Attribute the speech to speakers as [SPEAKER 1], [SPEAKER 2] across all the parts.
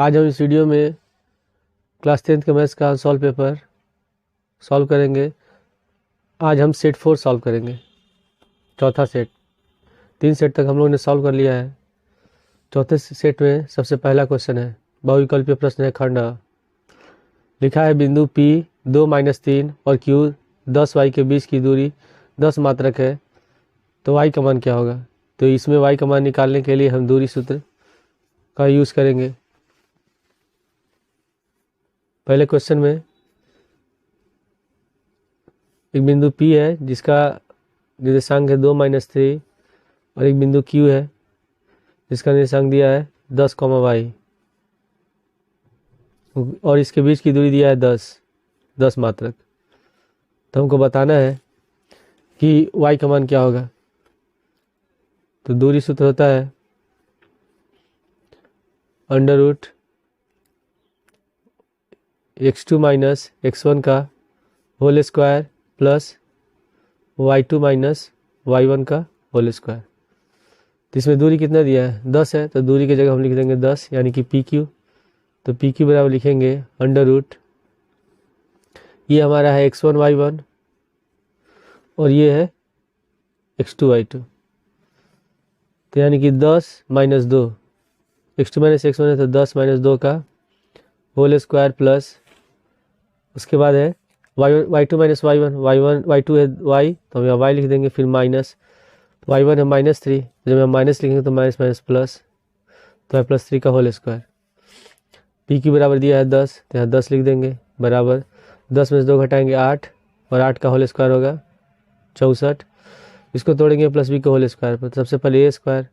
[SPEAKER 1] आज हम इस वीडियो में क्लास 10th के मैथ्स का सॉल्व पेपर सॉल्व करेंगे। आज हम सेट 4 सॉल्व करेंगे, चौथा सेट। 3 सेट तक हम लोगों ने सॉल्व कर लिया है। चौथे सेट में सबसे पहला क्वेश्चन है, बहुविकल्पीय प्रश्न है खंड अ। लिखा है बिंदु P 2-3 और Q 10y के बीच की दूरी 10 मात्रक है, तो y का मान क्या होगा। तो इसमें y का मान निकालने के लिए हम दूरी सूत्र का यूज़ करेंगे। पहले क्वेश्चन में एक बिंदु P है जिसका निर्देशांक है 2-3 और एक बिंदु Q है जिसका निर्देशांक दिया है 10, y और इसके बीच की दूरी दिया है 10 मात्रक। तो हमको बताना है कि y का मान क्या होगा। तो दूरी सूत्र होता है √ x2 - x1 का whole square plus y2 - y1 का होल स्क्वायर। तो इसमें दूरी कितना दिया है, 10 है, तो दूरी की जगह हम लिख देंगे 10 यानी कि PQ। तो PQ बराबर लिखेंगे √ ये हमारा है x1 y1 और ये है x2 y2। तो यानी कि 10 - 2, x2 - x1 है तो 10 - 2 का होल स्क्वायर प्लस उसके बाद है y2 - y1, y2 है y, तो हम यहाँ y लिख देंगे, फिर माइनस y1 है -3, जब हम माइनस लिखेंगे तो माइनस प्लस, तो है +3 का होल स्क्वायर। p की बराबर दिया है 10, तो यहाँ 10 लिख देंगे, बराबर 10 में से 2 घटाएंगे 8 और 8 का होल स्क्वायर होगा 64। इसको तोड़ेंगे +b का होल स्क्वायर पर। सबसे पहले a स्क्वायर,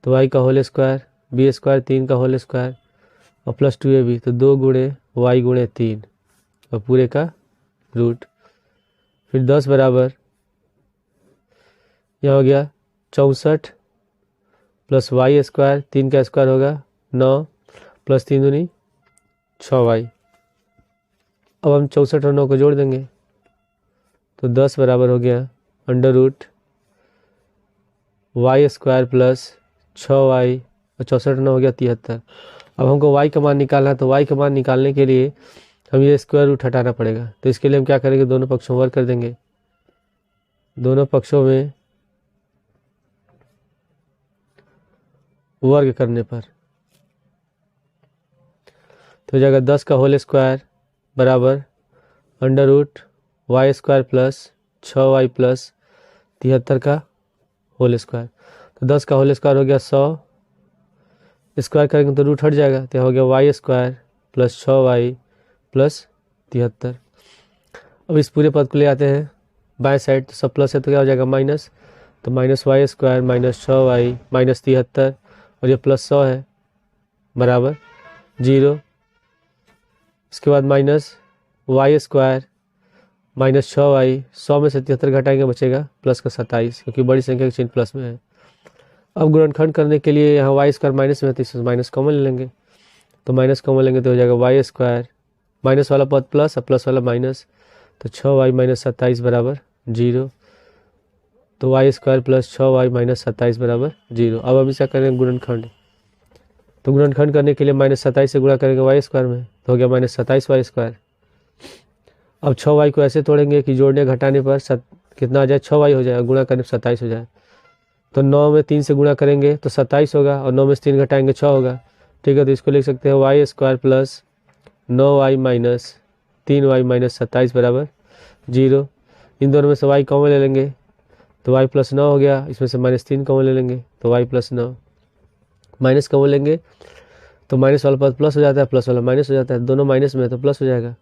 [SPEAKER 1] तो y का होल स्क्वायर, b स्क्वायर 3 का होल स्क्वायर और +2ab, तो 2 × y × 3 और पूरे का रूट। फिर 10 बराबर यह हो गया 64 प्लस y स्क्वायर, 3 का स्क्वायर होगा 9 प्लस 3 दूनी 6y। अब हम 64 और 9 को जोड़ देंगे तो 10 बराबर हो गया √ y स्क्वायर प्लस 6y और 64 9 हो गया 73। अब हमको y का मान निकालना है, तो y का मान निकालने के लिए हम ये स्क्वायर रूट हटाना पड़ेगा। तो इसके लिए हम क्या करेंगे, दोनों पक्षों में वर्ग कर देंगे। दोनों पक्षों में वर्ग करने पर तो हो जाएगा 10 का होल स्क्वायर बराबर √ y square plus 6y plus 73 का होल स्क्वायर। तो 10 का होल स्क्वायर हो गया 100, स्क्वायर करेंगे तो रूट हट जाएगा, तो हो गया y square plus 6y plus 73। अब इस पूरे पद को ले आते हैं बाएं साइड, तो सब प्लस है तो क्या हो जाएगा माइनस, तो -y स्क्वायर - 6y - 73 और ये +100 है बराबर 0। इसके बाद -y स्क्वायर - 6y, 100 में से 73 घटाएंगे बचेगा प्लस का 27, क्योंकि बड़ी संख्या का चिन्ह प्लस में है। अब गुणनखंड करने के लिए यहाँ y स्क्वायर माइनस में है तो इसमें माइनस कॉमन ले लेंगे, तो माइनस कॉमन लेंगे तो हो जाएगा y स्क्वायर, माइनस वाला पद प्लस और प्लस वाला माइनस, तो 6y - 27 बराबर 0। तो y स्क्वायर प्लस 6y - 27 बराबर 0। अब हम इसका करेंगे गुणनखंड। तो गुणनखंड करने के लिए -27 से गुणा करेंगे y स्क्वायर में, तो हो गया -27y स्क्वायर। अब 6y को ऐसे तोड़ेंगे कि जोड़ने घटाने पर कितना आ जाए, 6y हो जाए, गुणा करने पर 27 हो जाए। तो 9 में 3 से गुणा करेंगे तो 27 होगा और 9 में से 3 घटाएंगे 6 होगा। ठीक है, तो इसको लिख सकते हैं y square plus 9y - 3y - 27 बराबर 0। इन दोनों में से y कॉमन ले लेंगे तो y + 9 हो गया, इसमें से -3 कॉमन ले लेंगे तो y + 9, माइनस कॉमन लेंगे तो माइनस वाला पद प्लस हो जाता है, प्लस वाला माइनस हो जाता है, दोनों माइनस में है तो प्लस हो जाएगा।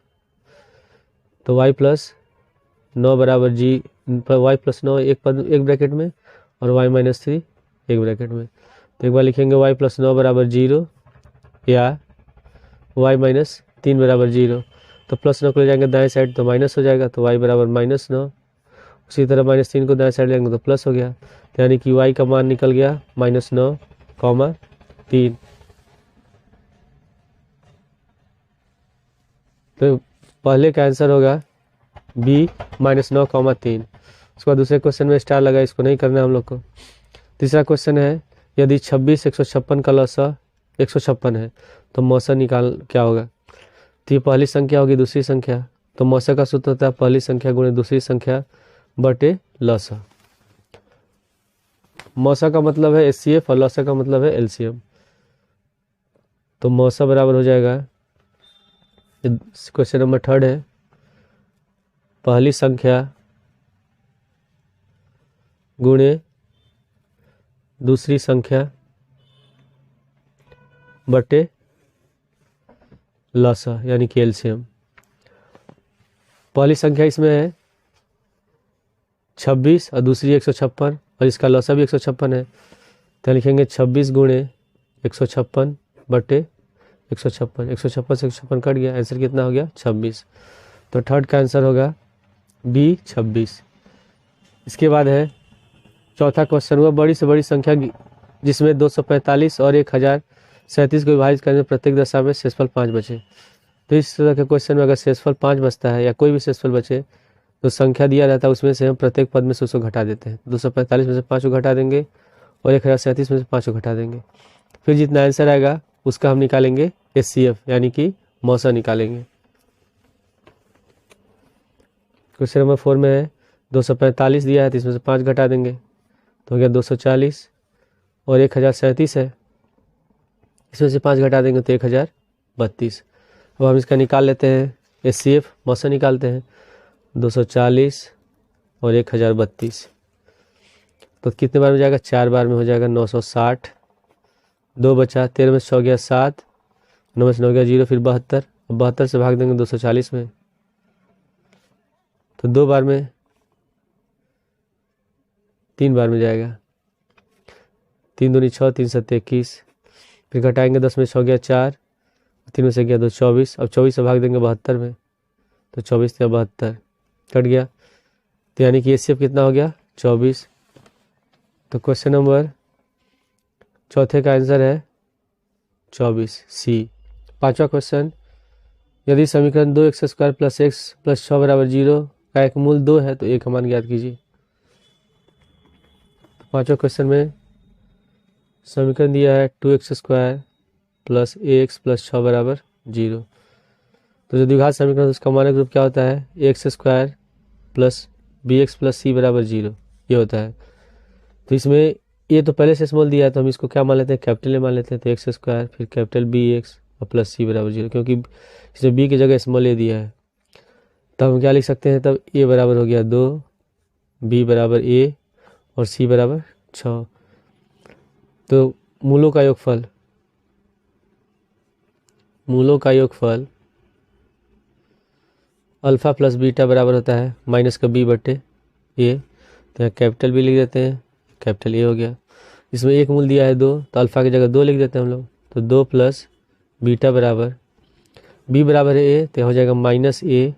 [SPEAKER 1] तो y + 9 बराबर y + 9 एक पद एक ब्रैकेट में और y - 3 एक ब्रैकेट में। तो एक बार लिखेंगे y + 9 बराबर 0 या y - 3 बराबर 0। तो +9 को ले जाएंगे दाएं साइड तो माइनस हो जाएगा, तो y बराबर -9। उसी तरह -3 को दाएं साइड लेंगे तो प्लस हो गया, तो यानी कि y का मान निकल गया -9, 3। तो पहले का आंसर होगा b -9, 3। उसके बाद दूसरे क्वेश्चन में स्टार लगा, इसको नहीं करना हम लोग को। तीसरा क्वेश्चन है, यदि 26 156 का लसा 156 है, तो मौसा निकाल क्या होगा, तो ये पहली संख्या होगी दूसरी संख्या, तो मौसा का सूत्र होता है पहली संख्या गुणे दूसरी संख्या बटे लसा। मौसा का मतलब है एचसीएफ और लसा का मतलब है एलसीएम। तो मौसा बराबर हो जाएगा, क्वेश्चन नंबर 3 है, पहली संख्या गुणे दूसरी संख्या बटे लसा यानी कि एलसीएम। पहली संख्या इसमें है 26 और दूसरी 156 और इसका लसा भी 156 है, तो लिखेंगे 26 गुणे 156 बटे 156। 156 से 156 कट गया, आंसर कितना हो गया 26। तो थर्ड का आंसर होगा बी 26। इसके बाद है चौथा क्वेश्चन हुआ बड़ी से बड़ी संख्या जिसमें 245 और 1037 को विभाजित करने में प्रत्येक दशा में शेषफल 5 बचे। तो इस तरह के क्वेश्चन में अगर शेषफल 5 बचता है या कोई भी शेषफल बचे तो संख्या दिया रहता है उसमें से हम प्रत्येक पद में से उसको घटा देते हैं। 245 में से 5 को घटा देंगे और 1037 में से 5 को घटा देंगे, फिर जितना आंसर आएगा उसका हम निकालेंगे एचसीएफ यानी कि मौसा निकालेंगे। क्वेश्चन नंबर 4 में है 245 दिया है तो इसमें से 5 घटा देंगे तो हो गया 240 और 1037 है, इसमें से 5 घटा देंगे तो 1032। अब हम इसका निकाल लेते हैं एचसीएफ, मौसा निकालते हैं 240 और 1032, तो कितने बार में जाएगा 4 बार में हो जाएगा 960, 2 बचा, 13 में 6 गया 7, 9 में से 9 गया 0, फिर 72, 72 से भाग देंगे 240 में तो 2 बार में 3 बार में जाएगा, 3 दूनी 6, 3 सत्ते 21, फिर घटाएंगे 10 में 6 गया 4, 3 में से गया 2 24, अब 24 से भाग देंगे 72 में तो 24 या 72 कट गया, तो यानी कि एचसीएफ कितना हो गया 24। तो क्वेश्चन नंबर चौथे का आंसर है 24 सी। पांचवा क्वेश्चन, यदि समीकरण 2x² + x + 6 = 0 का एक मूल 2 है तो एक का मान ज्ञात कीजिए। पांचवा क्वेश्चन में समीकरण दिया है 2x² + ax + 6 = 0, तो जो द्विघात समीकरण है उसका मानक रूप क्या होता है x² + bx + c = 0 ये होता है। तो इसमें ये तो पहले से स्मॉल दिया है तो हम इसको क्या मान लेते हैं कैपिटल ए मान लेते हैं, तो x² फिर कैपिटल bx और प्लस c = 0, क्योंकि इसमें b की जगह स्मॉल ए दिया है। तब हम क्या लिख सकते हैं, तब a बराबर हो गया 2, b बराबर a और c बराबर 6। तो मूलों का योगफल अल्फा प्लस बीटा बराबर होता है माइनस का b बटे a, तो यहाँ कैपिटल b लिख देते हैं, कैपिटल a हो गया। इसमें एक मूल दिया है 2 तो अल्फा की जगह 2 लिख देते हैं हम लोग, तो 2 प्लस बीटा बराबर b बराबर है a तो हो जाएगा माइनस a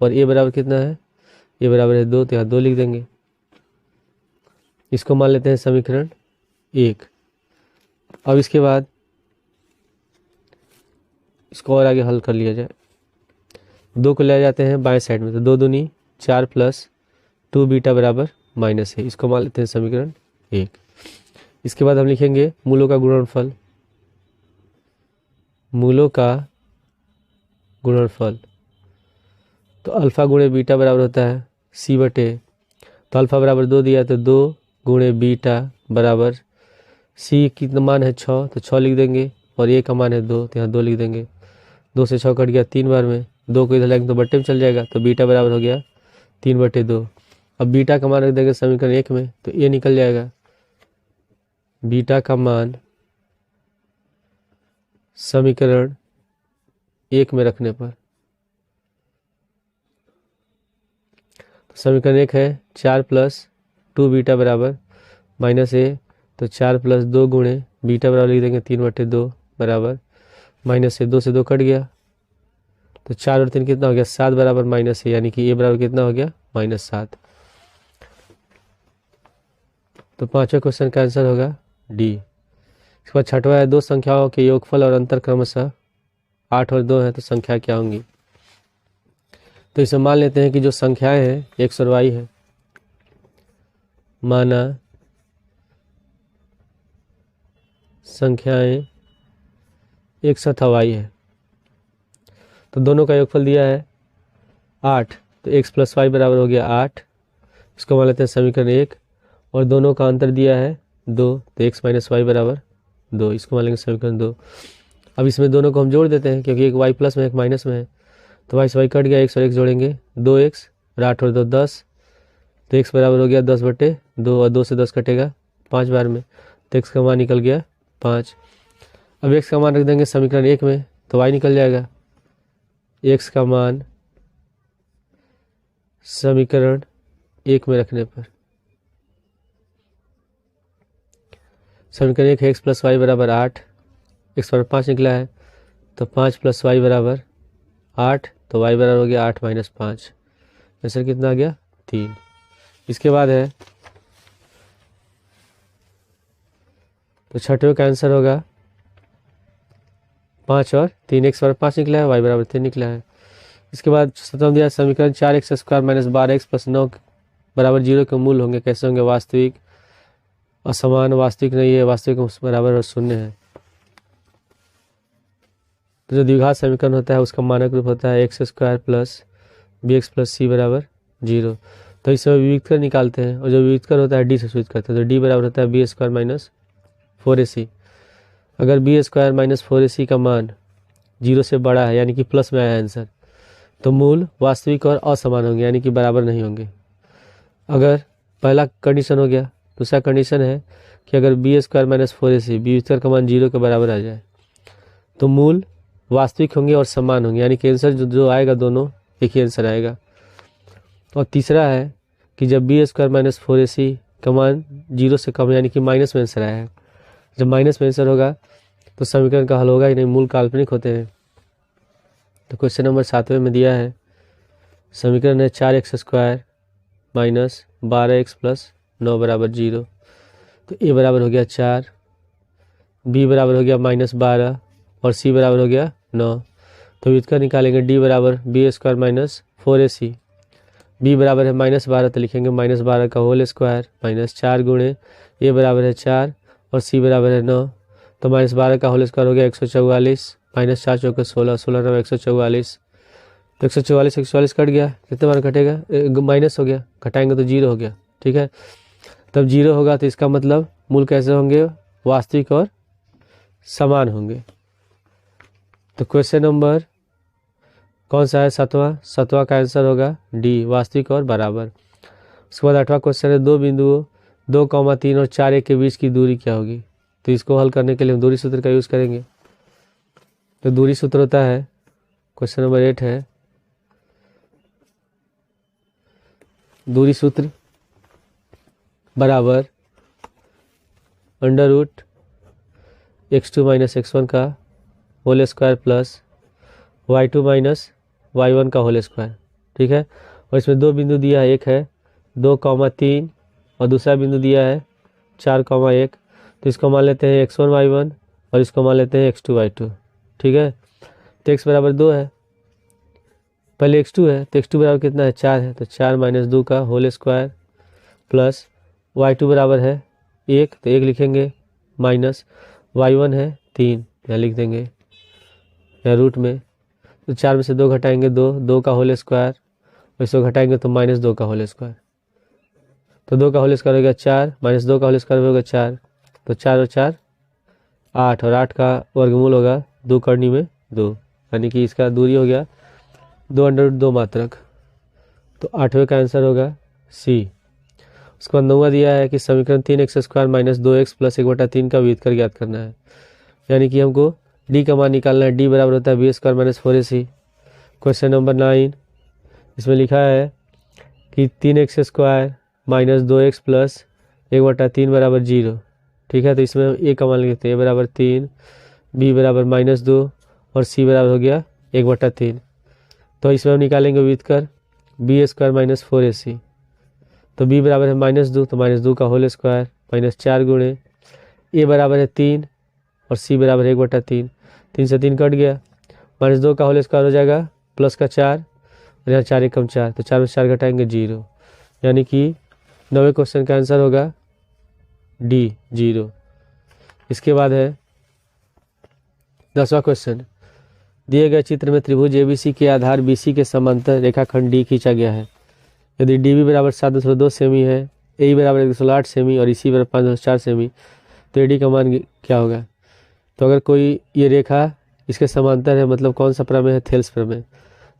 [SPEAKER 1] और a बराबर कितना है, a बराबर है 2 तो यहाँ 2 लिख देंगे। इसको मान लेते हैं समीकरण 1। अब इसके बाद इसको और आगे हल कर लिया जाए, 2 को ले जाते हैं बाएं साइड में, तो 2 दूनी 4 + 2 बीटा बराबर माइनस है, इसको मान लेते हैं समीकरण 1। इसके बाद हम लिखेंगे मूलों का गुणनफल, तो अल्फा गुणे बीटा बराबर होता है c बटे, तो अल्फा बराबर 2 दिया तो 2 गुणे बीटा बराबर c कितना मान है 6 तो 6 लिख देंगे और a का मान है 2 तो यहाँ 2 लिख देंगे। 2 से 6 कट गया 3 बार में, 2 को इधर लाएंगे तो बट्टे में चल जाएगा, तो बीटा बराबर हो गया 3/2। अब बीटा का मान रख देंगे समीकरण 1 में तो a निकल जाएगा, बीटा का मान समीकरण 1 में रखने पर, तो समीकरण 1 है 4 + 2 बीटा बराबर माइनस a, तो 4 + 2 गुणे बीटा बराबर लिख देंगे 3/2 बराबर माइनस a, 2 से 2 कट गया, तो 4 और 3 कितना हो गया 7 बराबर माइनस a, यानी कि a बराबर कितना हो गया -7। तो पांचवें क्वेश्चन का आंसर होगा डी। इसके बाद छठवा है 2 संख्याओं के योगफल और अंतर क्रमशः 8 और 2 है तो संख्या क्या होंगी। तो इसे मान लेते हैं कि जो संख्याएं हैं x और y है, माना संख्याएं x तथा y है। तो दोनों का योगफल दिया है 8, तो x प्लस वाई बराबर हो गया 8। इसको मान लेते हैं समीकरण 1। और दोनों का अंतर दिया है 2, तो x माइनस वाई बराबर 2। इसको मान लेंगे समीकरण 2। अब इसमें दोनों को हम जोड़ देते हैं, क्योंकि एक y प्लस में एक माइनस में है। तो वाई से वाई कट गया, x और x जोड़ेंगे 2x और 8 और 2 10। तो x बराबर हो गया 10/2 और 2 से 10 कटेगा 5 बार में, तो x का मान निकल गया 5। अब x का मान रख देंगे समीकरण 1 में, तो y निकल जाएगा। x का मान समीकरण 1 में रखने पर समीकरण 1 है x प्लस वाई बराबर 8, x बराबर 5 निकला है, तो 5 प्लस वाई बराबर 8, तो y बराबर हो गया 8 माइनस 5। आंसर कितना आ गया 3। इसके बाद है तो छठवें का आंसर होगा 5 और 3। x बराबर 5 निकला है, y बराबर 3 निकला है। इसके बाद सत्रहवां दिया समीकरण 4x square minus 12x plus 9 बराबर 0 के मूल होंगे, कैसे होंगे? वास्तविक, असमान, वास्तविक नहीं है, वास्तविक बराबर और शून्य है। तो जो द्विघात समीकरण होता है उसका मानक रूप होता है x square plus bx plus c बराबर 0। तो इससे विविधकर निकालते हैं, और जो विविधकर होता है d से सूचित करते हैं। तो d बराबर होता है बी स्क्वायर माइनस 4ac। अगर बी स्क्वायर माइनस 4ac का मान 0 से बड़ा है, यानी कि प्लस में आया है आंसर, तो मूल वास्तविक और असमान होंगे, यानी कि बराबर नहीं होंगे। अगर पहला कंडीशन हो गया, दूसरा कंडीशन है कि अगर B square minus 4ac B square का मान 0 के बराबर आ जाए, तो मूल वास्तविक होंगे और समान होंगे, यानी कि आंसर जो आएगा दोनों एक ही आंसर आएगा। और तीसरा है कि जब बी स्क्वायर माइनस 4ac का मान 0 से कम, यानी कि माइनस में आंसर आया है। जब माइनस में आंसर होगा तो समीकरण का हल होगा ही नहीं, मूल काल्पनिक होते हैं। तो क्वेश्चन नंबर 7वें में दिया है समीकरण है 4x square minus 12x plus 9 बराबर 0। तो a बराबर हो गया 4, b बराबर हो गया माइनस 12 और c बराबर हो गया 9। तो व्युत्क्रम निकालेंगे, d बराबर B square minus 4ac, b बराबर है माइनस 12, तो लिखेंगे माइनस 12 का होल स्क्वायर माइनस 4 गुणे a बराबर है 4 और c बराबर है 9। तो माइनस 12 का होल स्क्वायर हो गया 144 माइनस 4 चौके 16, 16 9 144। तो 144 144 कट गया, कितने बार कटेगा? माइनस हो गया, घटाएंगे तो 0 हो गया। ठीक है, तब 0 होगा तो इसका मतलब मूल कैसे होंगे? वास्तविक और समान होंगे। तो क्वेश्चन नंबर कौन सा है? 7वां का आंसर होगा डी, वास्तविक और बराबर। उसके बाद 8वां क्वेश्चन है, दो बिंदुओं 2,3 और 4 के बीच की दूरी क्या होगी? तो इसको हल करने के लिए हम दूरी सूत्र का यूज़ करेंगे। तो दूरी सूत्र होता है, क्वेश्चन नंबर 8 है, दूरी सूत्र बराबर under root x2 minus x1 का whole square plus y2 minus y1 का होल स्क्वायर। ठीक है, और इसमें दो बिंदु दिया है, एक है 2,3 और दूसरा बिंदु दिया है 4,1। तो इसको मान लेते हैं x1 y1 और इसको मान लेते हैं x2 y2। ठीक है, तो x बराबर 2 है, पहले x2 है, तो x2 बराबर कितना है? 4 है, तो 4 माइनस 2 का होल स्क्वायर प्लस y2 बराबर है 1, तो 1 लिखेंगे, माइनस y1 है 3, यहाँ लिख देंगे या रूट में। तो 4 में से 2 घटाएंगे 2, 2 का होल स्क्वायर, और इसको घटाएंगे तो माइनस 2 का होल स्क्वायर। तो 2 का होल स्क्वायर हो गया 4, माइनस 2 का होल स्क्वायर हो गया 4, तो 4 और 4 8, और 8 का वर्गमूल होगा 2 करनी में 2, यानी कि इसका दूरी हो गया 2√2 मात्रक। तो 8वें का आंसर होगा सी। उसके बाद 9वां दिया है कि समीकरण 3x square minus 2x plus 1/3 का व्युत्क्रम ज्ञात करना है, यानी कि हमको डी का मान निकालना है। डी बराबर होता है B square minus 4ac। Question number 9, इसमें लिखा है कि 3x square minus 2x plus 1/3 बराबर 0। ठीक है, तो इसमें ए का मान लिखते हैं, ए बराबर 3, बी बराबर माइनस 2 और सी बराबर हो गया 1/3। तो इसमें हम निकालेंगे व्युत्क्रम बी स्क्वायर माइनस 4ac। तो b बराबर है माइनस 2, तो माइनस 2 का होल स्क्वायर माइनस 4 गुणे a बराबर है 3 और c बराबर है 1/3। 3 से 3 कट गया, माइनस 2 का होल स्क्वायर हो जाएगा प्लस का 4, और यहाँ 4 एकम 4, तो 4 में 4 घटाएंगे 0, यानी कि 9वें क्वेश्चन का आंसर होगा डी 0। इसके बाद है 10वां क्वेश्चन, दिए गए चित्र में त्रिभुज एबीसी के आधार बीसी के समांतर रेखाखंड डी खींचा गया है। यदि डीबी बराबर 7.2 सेमी है, ए बराबर 1.8 सेमी और इसी बराबर 5.4 सेमी, तो एडी का मान क्या होगा। तो अगर कोई ये रेखा इसके समांतर है, मतलब कौन सा प्रमेय है, थेल्स प्रमेय।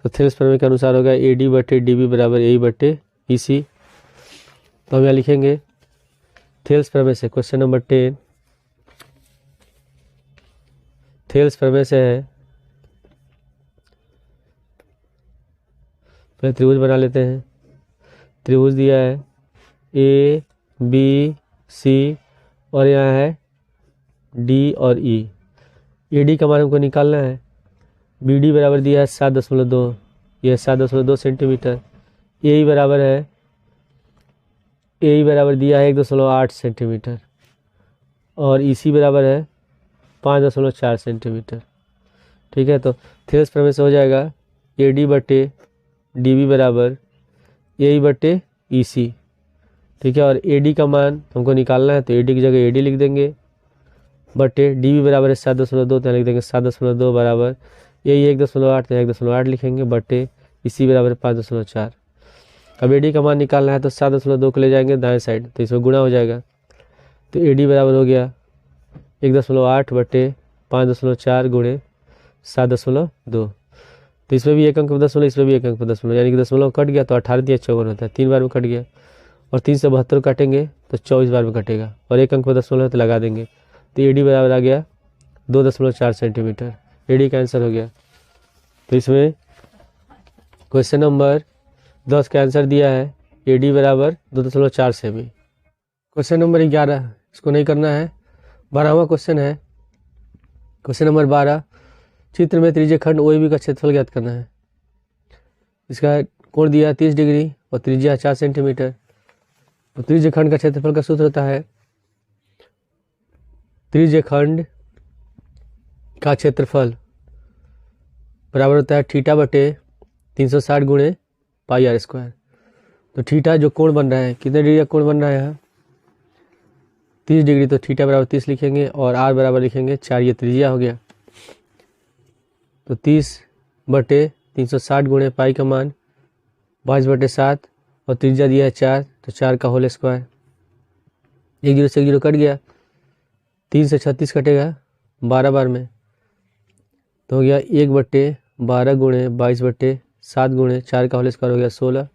[SPEAKER 1] तो थेल्स प्रमेय के अनुसार होगा एडी बटे डीबी बराबर ए बटे ईसी। तो हम यहाँ लिखेंगे थेल्स प्रमेय से क्वेश्चन नंबर 10 थेल्स प्रमेय से है। पहले त्रिभुज बना लेते हैं। त्रिभुज दिया है ए बी सी और यहाँ है डी और ई। ए डी का मान हमको निकालना है। बी डी बराबर दिया है 7.2, यह 7.2 सेंटीमीटर। ए बराबर है, ए बराबर दिया है 1.8 सेंटीमीटर और ई सी बराबर है 5.4 सेंटीमीटर। ठीक है, तो थेल्स प्रमेय से हो जाएगा ए डी बटे डी बी बराबर ए बटे ई सी। ठीक है, और ए डी का मान हमको निकालना है, तो ए डी की जगह ए डी लिख देंगे बटे डी बी बराबर है 7.2, तो लिख देंगे 7.2 बराबर ए 1.8, तो 1.8 लिखेंगे बटे इसी बराबर 5.4। अब ए डी का मान निकालना है, तो 7.2 को ले जाएंगे दाएं साइड, तो इसमें गुणा हो जाएगा। तो ए डी बराबर हो गया 1.8 बटे 5.4 गुणे 7.2। तो इसमें भी एक अंक पर दशमलव, इसमें भी एक अंक पर दशमलव, यानी कि दशमलव कट गया तो 18 दिया 54 होता है, 3 बार में कट गया। और 3 से 72 काटेंगे तो 24 बार में कटेगा, और एक अंक पर दशमलव है तो लगा देंगे। तो ए डी बराबर आ गया 2.4 सेंटीमीटर। ए डी का आंसर हो गया। तो इसमें क्वेश्चन नंबर 10 का आंसर दिया है ए डी बराबर 2.4 सेमी। क्वेश्चन नंबर 11 इसको नहीं करना है। 12वां क्वेश्चन है। क्वेश्चन नंबर 12, चित्र में त्रिज्यीय खंड ओएबी का क्षेत्रफल ज्ञात करना है। इसका कोण दिया 30 डिग्री और त्रिज्या 4 सेंटीमीटर। तो त्रिज्यीय खंड का क्षेत्रफल का सूत्र होता है, त्रिज्यीय खंड का क्षेत्रफल बराबर होता है थीटा बटे 360 गुणे पाई आर स्क्वायर। तो थीटा जो कोण बन रहा है, कितने डिग्री का कोण बन रहा है यहाँ 30 डिग्री, तो थीटा बराबर 30 लिखेंगे और आर बराबर लिखेंगे 4, ये त्रिज्या हो गया। तो 30 बटे 360 गुणे पाई का मान 22/7 और त्रिज्या दिया है 4, तो 4 का होल स्क्वायर। 1 जीरो से 1 जीरो कट गया, 3 से 36 कटेगा 12 बार में, तो हो गया 1/12 गुणे 22/7 गुणे 4 का होल स्क्वायर हो गया 16।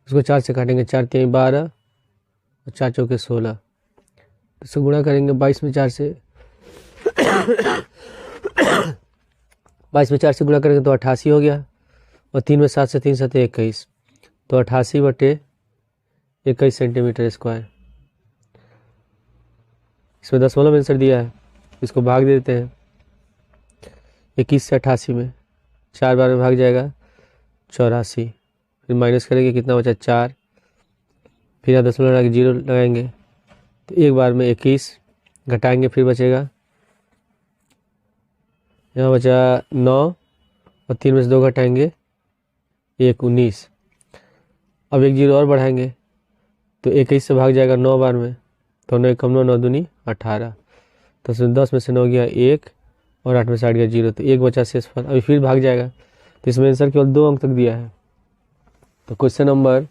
[SPEAKER 1] उसको 4 से काटेंगे, 4 3 12 और 4 चौके 16। इसको गुणा करेंगे 22 में 4 से 22 में 4 से गुणा करेंगे तो 88 हो गया, और 3 में 7 से 3 7 21, तो 88/21 सेंटीमीटर स्क्वायर। इसमें दशमलव आंसर दिया है, इसको भाग दे देते हैं 21 से 88 में, 4 बार में भाग जाएगा 84, फिर माइनस करेंगे कितना बचा 4, फिर यहाँ दशमलव लगा के 0 लगाएंगे, तो एक बार में 21 घटाएंगे, फिर बचेगा यहाँ बचा 9 और 3 में से 2 घटाएंगे 1 19। अब 1 जीरो और बढ़ाएंगे तो 21 से भाग जाएगा 9 बार में, तो 9 कम 9 9 दूनी 18, तो 10 में से 9 गया 1 और 8 में से 8 गया 0, तो 1 बचा शेष फल। अभी फिर भाग जाएगा, तो इसमें आंसर केवल 2 अंक तक दिया है। तो क्वेश्चन नंबर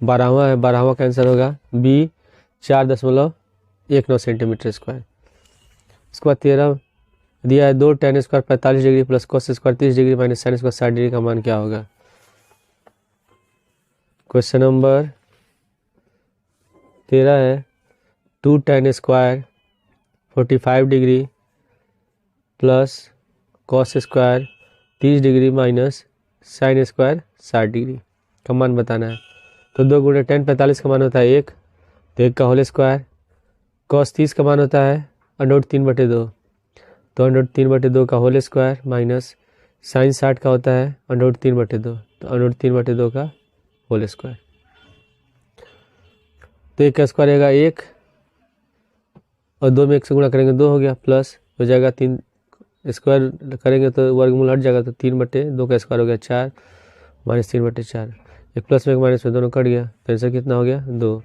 [SPEAKER 1] 12वां है। 12वां का आंसर होगा बी 4.19 सेंटीमीटर स्क्वायर। इसके बाद 13 दिया है 2 tan square 45 degree plus cos square 30 degree minus sin square 60 degree का मान क्या होगा। क्वेश्चन नंबर 13 है 2 tan square 45 degree plus cos square 30 degree minus sin square 60 degree का मान बताना है। तो 2 गुणे tan 45 का मान होता है 1, तो 1 का होल स्क्वायर। cos 30 का मान होता है √3/2, तो √3/2 का होल स्क्वायर माइनस sin 60 का होता है √3/2, तो √3/2 का होल स्क्वायर। तो 1 का स्क्वायर रहेगा 1 और 2 में 1 से गुणा करेंगे 2 हो गया, प्लस हो जाएगा 3 स्क्वायर करेंगे तो वर्गमूल हट जाएगा, तो 3/2 का स्क्वायर हो गया 4 माइनस 3/4, एक प्लस में एक माइनस में दोनों कट गया, तो आंसर कितना हो गया 2।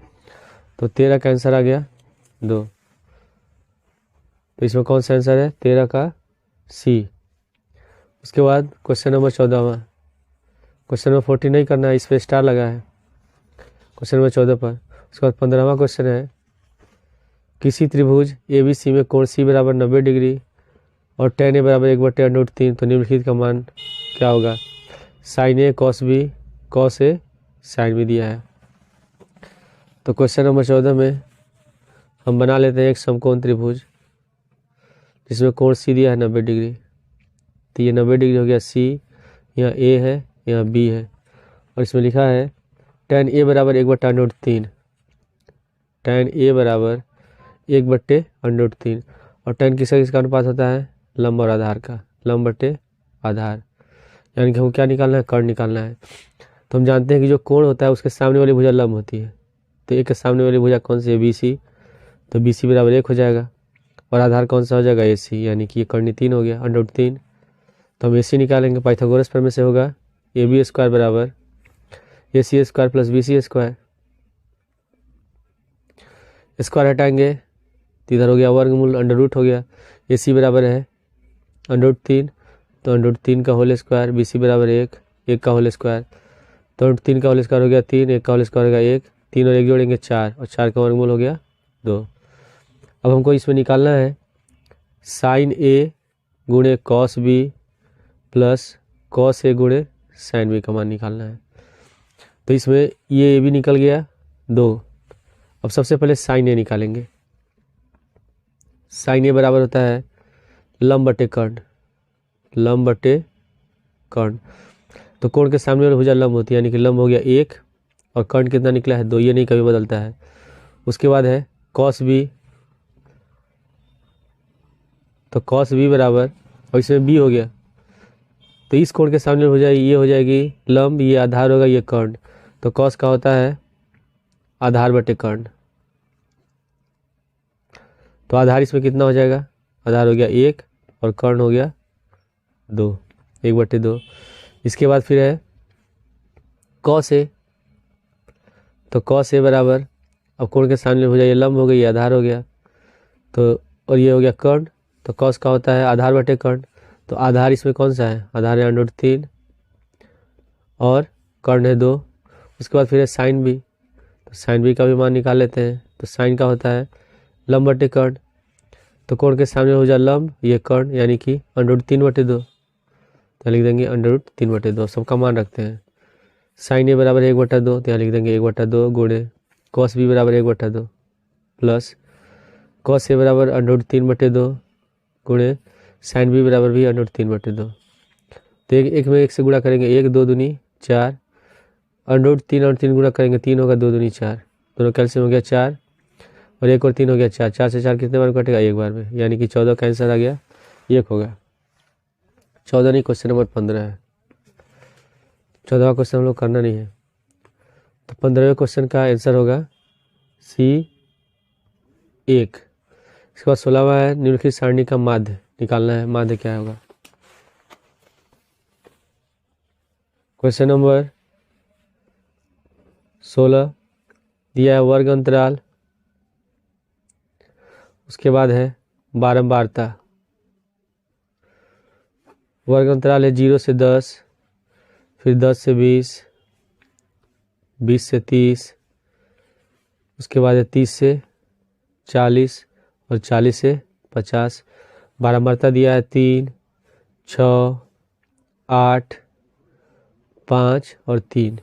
[SPEAKER 1] तो 13 का आंसर आ गया 2। तो इसमें कौन सा आंसर है? 13 का सी। उसके बाद क्वेश्चन नंबर 14वां, क्वेश्चन नंबर 40 नहीं करना है, इस पर स्टार लगा है क्वेश्चन नंबर 14 पर। उसके बाद 15वां क्वेश्चन है, किसी त्रिभुज ABC में कोण C बराबर 90 डिग्री और tan A बराबर 1/√3, तो निम्नलिखित का मान क्या होगा? sin A cos B cos A sin B दिया है। तो क्वेश्चन नंबर 14 में हम बना लेते हैं एक समकोण त्रिभुज जिसमें कोण C दिया है 90 डिग्री। तो ये 90 डिग्री हो गया C, यहाँ A है, यहाँ B है, और इसमें लिखा है tan A बराबर 1/√3, tan A बराबर 1/√3, और tan किसका अनुपात होता है? लंब और आधार का, लंब बटे आधार, यानी कि हमको क्या निकालना है? कर्ण निकालना है। तो हम जानते हैं कि जो कोण होता है उसके सामने वाली भुजा लंब होती है, तो एक के सामने वाली भुजा कौन सी है? BC, तो BC बराबर 1 हो जाएगा, और आधार कौन सा हो जाएगा? AC, यानी कि ये कर्ण 3 हो गया, √3। तो हम AC निकालेंगे, पाइथागोरस प्रमेय से होगा AB² बराबर AC² प्लस BC²। स्क्वायर हटाएंगे तो इधर हो गया वर्गमूल, अंडर रूट हो गया। AC बराबर है √3, तो √3 का होल स्क्वायर, BC बराबर 1 का होल स्क्वायर, तो √3 का होल स्क्वायर हो गया 3, 1 का होल स्क्वायर हो गया 1, 3 और 1 जोड़ेंगे 4, और 4 का वर्गमूल हो गया 2। अब हमको इसमें निकालना है sin A गुणे cos B plus cos A गुणे sin B का मान निकालना है। तो इसमें ये भी निकल गया 2। अब सबसे पहले sin A निकालेंगे। sin A बराबर होता है लंब बटे कर्ण, लंब बटे कर्ण। तो कोण के सामने वाली भुजा लंब होती है, यानी कि लंब हो गया 1, और कर्ण कितना निकला है? 2, ये नहीं कभी बदलता है। उसके बाद है cos B, तो cos B बराबर, और इसमें B हो गया, तो इस कोण के सामने भुजा ये हो जाएगी लंब, ये आधार होगा, ये कर्ण, तो cos का होता है आधार बटे कर्ण। तो आधार इसमें कितना हो जाएगा? आधार हो गया 1 और कर्ण हो गया 2, 1/2। इसके बाद फिर है cos A, तो cos A बराबर, अब कोण के सामने हो जाए ये लंब हो गई, ये आधार हो गया, तो और ये हो गया कर्ण, तो cos का होता है आधार बटे कर्ण। तो आधार इसमें कौन सा है? आधार है √3 और कर्ण है 2। उसके बाद फिर है sin B, तो sin B का भी मान निकाल लेते हैं। तो sin का होता है लंब बटे कर्ण, तो कोण के सामने हो जाए लंब, ये कर्ण, यानी कि √3/2, तो लिख देंगे √3/2, सबका मान रखते हैं। sin A बराबर 1/2, तो यहाँ लिख देंगे 1/2 गुणे cos B बराबर 1/2 प्लस cos A बराबर √3/2 गुणे sin B बराबर भी √3/2। तो एक में 1 से गुणा करेंगे, 1 2 दूनी 4, √3 और 3 गुणा करेंगे 3 होगा, 2 दूनी 4, दोनों कैल्सियम हो गया 4, और 1 और 3 हो गया 4, 4 से 4 कितने बार कटेगा? 1 बार में, यानी कि 14 का आंसर आ गया 1 होगा। 14 नहीं, क्वेश्चन नंबर 15 है। 14वां क्वेश्चन हम लोग करना नहीं है, तो 15वें क्वेश्चन का आंसर होगा C1। इसके बाद 16वां है, निम्नलिखित सारणी का माध्य निकालना है। माध्य क्या होगा? क्वेश्चन नंबर 16 दिया है वर्ग अंतराल, उसके बाद है बारंबारता। वर्ग अंतराल है 0 से 10, फिर 10 से 20, 20 से 30, उसके बाद है 30 से 40 और 40 से 50। बारंबारता दिया है 3, 6, 8, 5 और 3।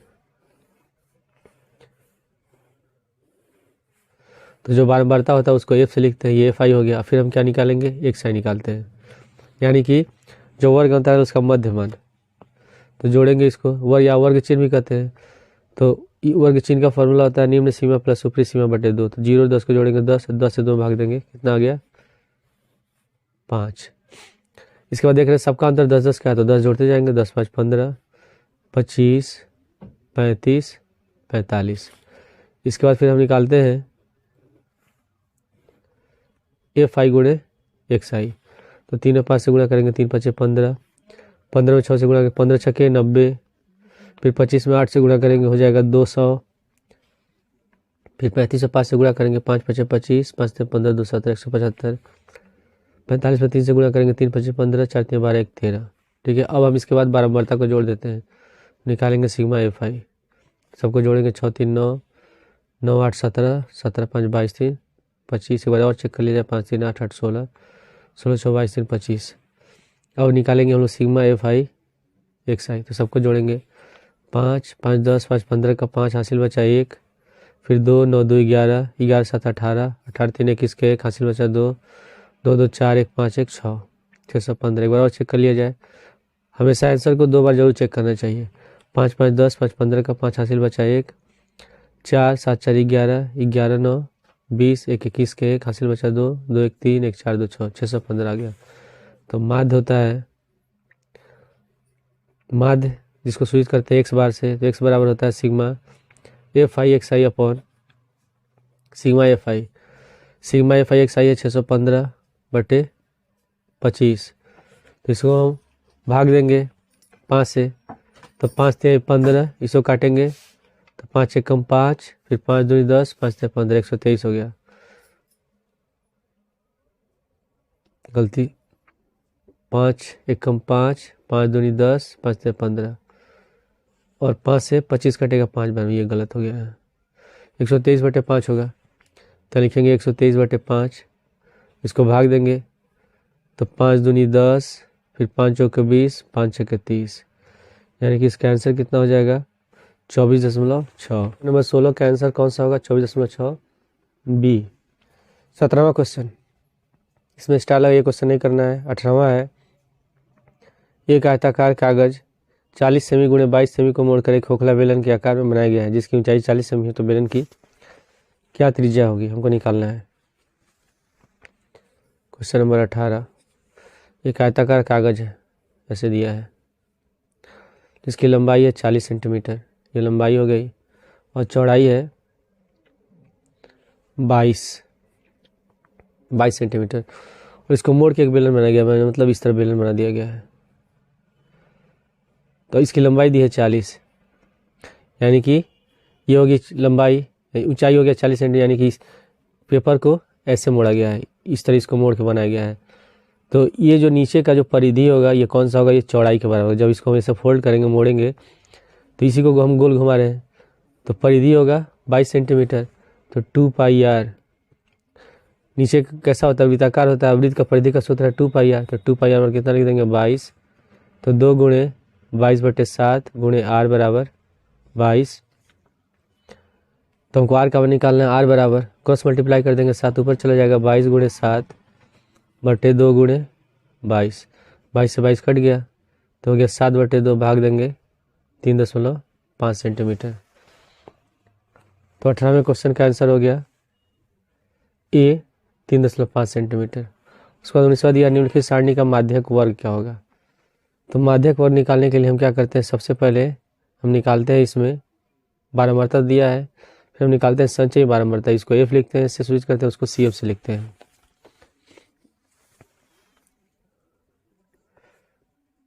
[SPEAKER 1] तो जो बारंबारता होता है उसको F से लिखते हैं, ये FI हो गया। फिर हम क्या निकालेंगे? XI निकालते हैं, यानी कि जो वर्ग अंतराल है उसका मध्य मान। तो जोड़ेंगे इसको, वर्ग या वर्ग चिन्ह भी कहते हैं। तो वर्ग चिन्ह का फॉर्मूला होता है निम्न सीमा प्लस ऊपरी सीमा बटे 2। तो 0 और 10 को जोड़ेंगे 10, 10 से 2 भाग देंगे, कितना आ गया? 5। इसके बाद देख रहे हैं सबका अंतर 10 10 का है, तो 10 जोड़ते जाएंगे, 10 5 15, 25, 35, 45। इसके बाद फिर हम निकालते हैं FI गुणे XI। तो 3 और 5 से गुणा करेंगे, 3 5 15, 15 में 6 से गुणा करेंगे 15 6 90, फिर 25 में 8 से गुणा करेंगे हो जाएगा 200, फिर 35 और 5 से गुणा करेंगे 5 5 25, 5 15 270, 175, 45 में 3 से गुणा करेंगे, 3 25 15, 4 3 12 1 13। ठीक है, अब हम इसके बाद बारंबारता को जोड़ देते हैं, निकालेंगे सिग्मा FI। सबको जोड़ेंगे, 6 3 9, 9 8 17, 17 5 22 3 25। एक बार और चेक कर लीजिए, 5 3 8 8 16, 16 6 22 3 25। अब निकालेंगे हम लोग सिग्मा FI XI। तो सबको जोड़ेंगे, 5 5 10 5 15 का 5 हासिल बचा 1, फिर 2 9 2 11, 11 7 18, 18 3 21 के 1 हासिल बचा 2, 2 2 4 1 5 1 6, 615। एक बार और चेक कर लिया जाए, हमेशा आंसर को 2 बार जरूर चेक करना चाहिए। 5 5 10 5 15 का 5 हासिल बचा 1, 4 7 4 11, 11 9 20, 1 21 के 1 हासिल बचा 2, 2 1 3 1 4 2 6, 615 आ गया। तो माध्य होता है, माध्य जिसको सूचित करते हैं x बार से, तो x बराबर होता है sigma FI XI upon sigma FI। Sigma FI XI है 615/25। तो इसको हम भाग देंगे 5 से, तो 5 3 15, इसको काटेंगे तो 5 1 कम 5, फिर 5 2 10, 5 3 15, 123 हो गया। गलती, 5 1 कम 5, 5 2 10, 5 3 15, और 5 से 25 कटेगा 5 बार में, ये गलत हो गया है। 123/5 होगा, तो लिखेंगे 123/5। इसको भाग देंगे तो 5 दूनी 10, फिर 5 चौके 20, 5 छक्के 30, यानी कि इसका आंसर कितना हो जाएगा 24.6। नंबर 16 का आंसर कौन सा होगा 24.6 बी। 17वां क्वेश्चन, इसमें स्टार लगा, ये क्वेश्चन नहीं करना है। 18वां है, एक आयताकार कागज 40 सेमी गुणे 22 सेमी को मोड़कर एक खोखला बेलन के आकार में बनाया गया है, जिसकी ऊंचाई 40 सेमी है। तो बेलन की क्या त्रिज्या होगी, हमको निकालना है। क्वेश्चन नंबर 18, एक आयताकार कागज है, ऐसे दिया है, जिसकी लंबाई है 40 सेंटीमीटर, ये लंबाई हो गई, और चौड़ाई है 22 सेंटीमीटर, और इसको मोड़ के एक बेलन बनाया गया है, मतलब इस तरह बेलन बना दिया गया है। तो इसकी लंबाई दी है 40, यानी कि ये होगी लंबाई, ऊंचाई हो गया 40 सेंटीमीटर, यानी कि इस पेपर को ऐसे मोड़ा गया है, इस तरह इसको मोड़ के बनाया गया है। तो ये जो नीचे का जो परिधि होगा, ये कौन सा होगा, ये चौड़ाई के बराबर होगा। जब इसको हम ऐसे फोल्ड करेंगे, मोड़ेंगे, तो इसी को हम गोल घुमा रहे हैं, तो परिधि होगा 22 सेंटीमीटर, तो 2πr। नीचे कैसा होता है, वृत्ताकार होता है, वृत्त का परिधि का सूत्र है 2πr, तो 2πr में कितना लिख देंगे 22, तो 2 गुणे 22/7 गुणे r बराबर 22। तो हमको r का निकालना है, r बराबर क्रॉस मल्टीप्लाई कर देंगे, 7 ऊपर चला जाएगा, 22 गुणे 7 बटे 2 गुणे 22, 22 से 22 कट गया, तो हो गया 7/2, भाग देंगे 3.5 सेंटीमीटर। तो 18वें क्वेश्चन का आंसर हो गया ए 3.5 सेंटीमीटर। उसके बाद 19वां दिया, निम्नलिखित सारणी का माध्यक वर्ग क्या होगा। तो माध्यक वर्ग निकालने के लिए हम क्या करते हैं, सबसे पहले हम निकालते हैं, इसमें बारंबारता दिया है, फिर हम निकालते हैं संचयी बारंबारता, इसको F लिखते हैं, इससे स्विच करते हैं, उसको CF से लिखते हैं।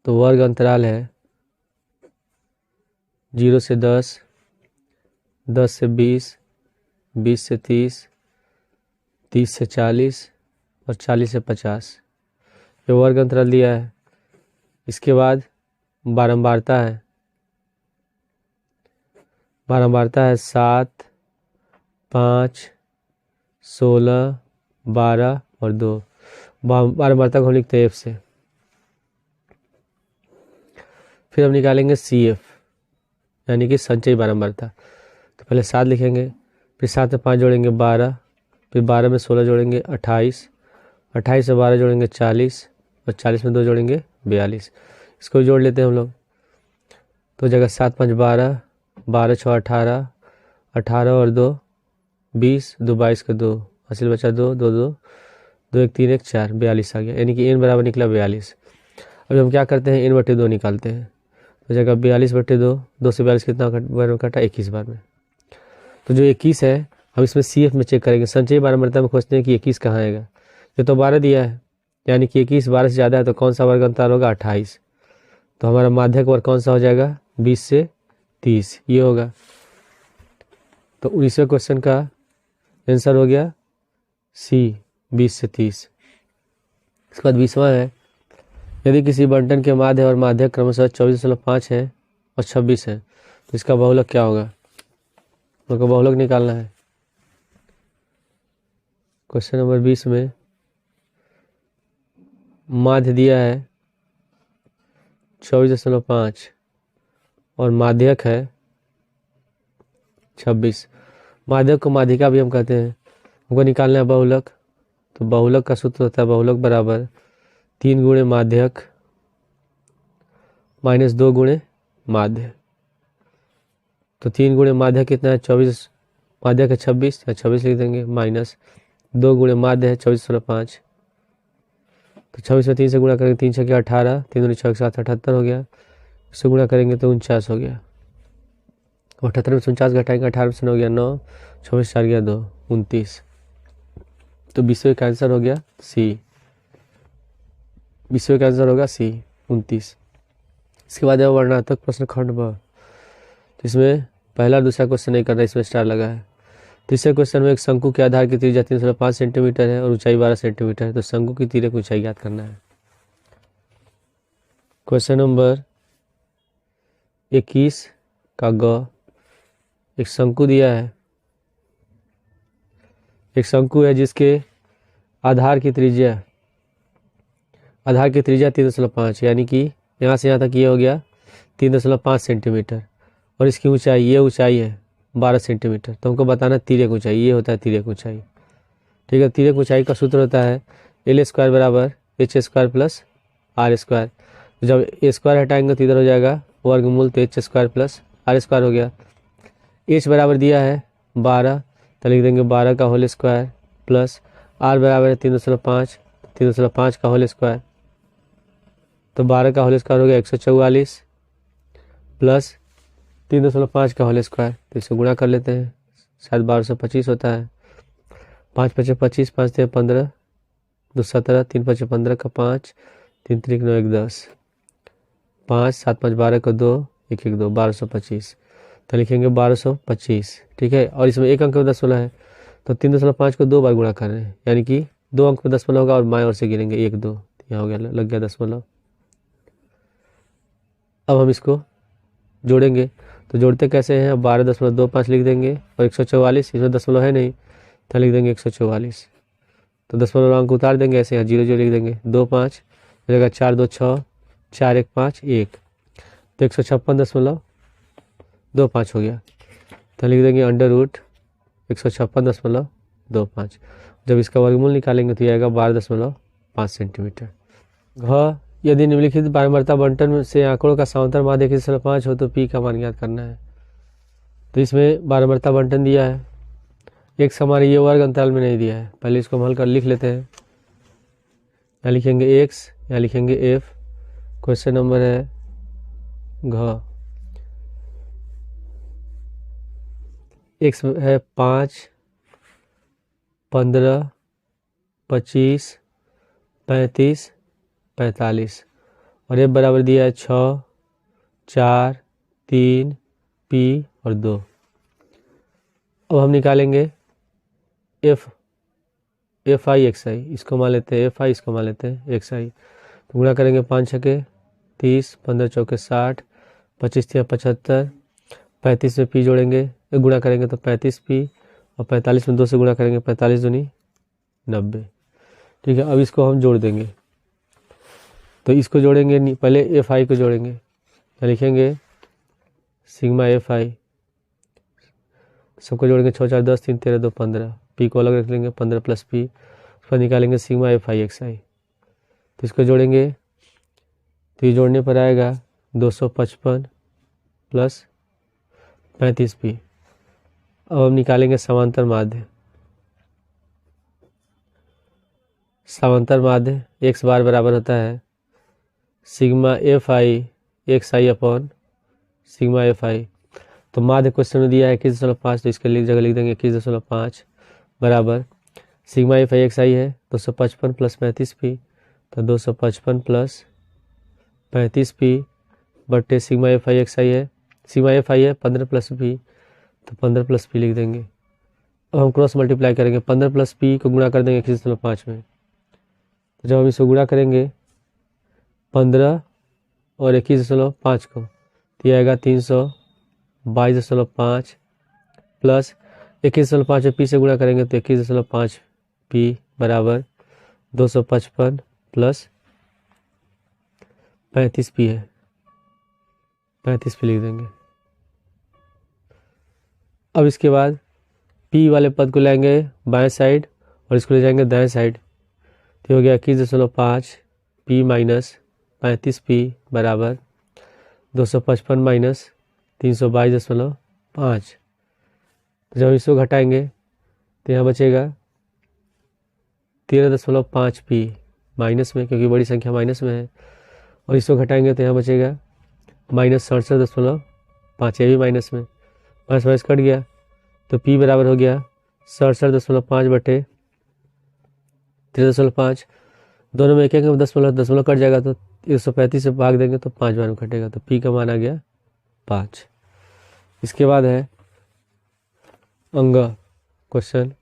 [SPEAKER 1] तो वर्ग अंतराल है 0 से 10, 10 से 20, 20 से 30, 30 से 40 और 40 से 50, ये वर्ग अंतराल दिया है। इसके बाद बारंबारता है, बारंबारता है 7, 5, 16, 12 और 2। बारंबारता को हम लिखते हैं F से। फिर हम निकालेंगे CF, यानी कि संचयी बारंबारता। तो पहले 7 लिखेंगे, फिर 7 में 5 जोड़ेंगे 12, फिर 12 में 16 जोड़ेंगे 28, 28 से 12 जोड़ेंगे 40, और 40 में 2 जोड़ेंगे 42। इसको जोड़ लेते हैं हम लोग, तो जगह 7 5 12, 12 6 18, 18 और 2 20, 2 22 का 2 हासिल बचा 2, 2 2, 2 1 3 1 4, 42 आ गया, यानी कि n बराबर निकला 42। अभी हम क्या करते हैं, n/2 निकालते हैं, तो जगह 42/2, 2 से 42 कितना बार में कटा, 21 बार में। तो जो 21 है, हम इसमें CF में चेक करेंगे, संचयी बारंबारता में खोजते हैं कि 21 कहाँ आएगा। ये तो 12 दिया है, यानी कि 21 12 से ज़्यादा है, तो कौन सा वर्ग अंतराल होगा 28। तो हमारा माध्यक वर्ग कौन सा हो जाएगा 20 से 30, ये होगा। तो 19वें क्वेश्चन का आंसर हो गया C 20 से 30। इसके बाद 20वां है, यदि किसी बंटन के माध्य और माध्यक क्रमशः 24.5 है और 26 है तो इसका बहुलक क्या होगा? उनको बहुलक निकालना है। क्वेश्चन नंबर 20 में माध्य दिया है 24.5 और माध्यक है 26। माध्यक को माध्यिका भी हम कहते हैं। हमको निकालना है बहुलक। तो बहुलक का सूत्र होता है बहुलक बराबर 3 गुणे माध्यक माइनस 2 गुणे माध्य। तो 3 गुणे माध्यक कितना है? 24। माध्यक है 26, 26 लिख देंगे, माइनस 2 गुणे माध्य है 24.5। तो 26 में 3 से गुणा करेंगे, 3 6 18, 3 दूनी 6 7 78 हो गया। इससे गुणा करेंगे तो 49 हो गया। 78 में 49 घटाएंगे, 18 में हो गया 9, 26 4 गया 2, 29। तो 20वें का आंसर हो गया सी। 20वें का आंसर होगा सी, 29। इसके बाद है वर्णनात्मक प्रश्न खंड ब। इसमें पहला दूसरा क्वेश्चन नहीं करना, इसमें स्टार लगा है। तीसरे क्वेश्चन में एक शंकु के आधार की त्रिज्या 3.5 सेंटीमीटर है और ऊंचाई 12 सेंटीमीटर है। तो शंकु की तिर्यक ऊंचाई ज्ञात करना है। क्वेश्चन नंबर 21 का ग, एक शंकु दिया है। एक शंकु है जिसके आधार की त्रिज्या 3.5 यानी कि यहाँ से यहाँ तक ये हो गया 3.5 सेंटीमीटर और इसकी ऊंचाई, ये ऊंचाई है 12 सेंटीमीटर। तो हमको बताना तिर्यक ऊंचाई, ये होता है तिर्यक ऊंचाई। ठीक है, तिर्यक ऊंचाई का सूत्र होता है L² बराबर H² प्लस R²। जब A² हटाएंगे तो इधर हो जाएगा वर्गमूल, तो H² प्लस R² हो गया। H बराबर दिया है 12, तो लिख देंगे 12 का होल स्क्वायर प्लस R बराबर है 3.5, 3.5 का होल स्क्वायर। तो 12 का होल स्क्वायर हो गया 144 प्लस 3.5 का होल स्क्वायर। तो इसको गुणा कर लेते हैं, शायद 1225 होता है। 5 5 25, 5 3 15, 2 17, 3 5 15 का 5, 3 3 9 1 10, 5 7 5 12 का 2 1 1 2, 1225। तो लिखेंगे 1225। ठीक है, और इसमें एक अंक में दशमलव है तो 3.5 को 2 बार गुणा कर रहे हैं, यानी कि 2 अंक में दशमलव होगा और बाएं ओर से गिरेंगे 1 2, यहाँ हो गया, लग गया दशमलव। अब हम इसको जोड़ेंगे, तो जोड़ते कैसे हैं? 12.25 लिख देंगे और 144, इसमें दशमलव है नहीं तो लिख देंगे 144। तो दशमलव अंक उतार देंगे, ऐसे यहाँ 0 0 लिख देंगे। 2 5 जगह 4 2 6, 4 1 5 1, तो 156.25 हो गया। तो लिख देंगे अंडर रूट 156.25। जब इसका वर्गमूल निकालेंगे तो ये आएगा 12.5 सेंटीमीटर। घ, यदि निम्नलिखित बारंबारता बंटन से आंकड़ों का समांतर माध्य 1.5 हो तो पी का मान ज्ञात करना है। तो इसमें बारंबारता बंटन दिया है, एक हमारे ये वर्ग अंतराल में नहीं दिया है। पहले इसको हम हल कर लिख लेते हैं। यहाँ लिखेंगे x, यहाँ लिखेंगे f। क्वेश्चन नंबर है घ, x है 5 15 25 35 45 और f बराबर दिया है 6 4 3 p और 2। अब हम निकालेंगे एफ आई एक्स आई, इसको मान लेते हैं एफ आई, इसको मान लेते हैं एक्स आई। तो गुणा करेंगे 5 छके 30, 15 चौके 60, 25 3 75, 35 में पी जोड़ेंगे, गुणा करेंगे तो 35 पी और 45 में 2 से गुणा करेंगे 45 दूनी 90। ठीक है, अब इसको हम जोड़ देंगे। तो इसको जोड़ेंगे, पहले एफ आई को जोड़ेंगे, तो लिखेंगे सिग्मा एफ आई, सबको जोड़ेंगे 6 4 10 3 13 2 15, पी को अलग रख लेंगे 15 प्लस पी, उस पर निकालेंगे सिग्मा एफ आई एक्स आई। तो इसको जोड़ेंगे तो ये जोड़ने पर आएगा 255 प्लस 35 पी। अब हम निकालेंगे समांतर माध्य। समांतर माध्य एक्स बार बराबर होता है sigma F I x I upon sigma F I. तो माध्य क्वेश्चन में दिया है 21.5, तो इसके जगह लिख देंगे 21.5 बराबर सिग्मा एफ आई एक्स आई है 255 प्लस 35 पी, तो 255 प्लस 35 पी बट्टे सिग्मा एफ आई एक्स आई है, सिग्मा एफ आई है 15 प्लस पी, तो 15 प्लस पी लिख देंगे। अब हम क्रॉस मल्टीप्लाई करेंगे, 15 प्लस पी को गुणा कर देंगे 21.5 में, तो जब हम इसको गुणा करेंगे 15 और 21.5 को, तो ये आएगा 322.5 प्लस 21.5 पी से गुणा करेंगे तो 21.5 पी बराबर 255 प्लस 35 पी है, 35 पी लिख देंगे। अब इसके बाद पी वाले पद को लेंगे बाएं साइड और इसको ले जाएंगे दाएं साइड, तो हो गया 21.5 पी माइनस 35 पी बराबर 255 माइनस 322.5। तो जब इसको घटाएंगे तो यहाँ बचेगा 13.5 पी माइनस में, क्योंकि बड़ी संख्या माइनस में है, और इसको घटाएंगे तो यहाँ बचेगा माइनस 67.5, ये भी माइनस में, माइनस माइनस कट गया तो पी बराबर हो गया 67.5 बटे 13.5, दोनों में एक एक दशमलव कट जाएगा तो 135 से भाग देंगे तो 5 बार में कटेगा, तो पी का मान आ गया 5। इसके बाद है अंग क्वेश्चन,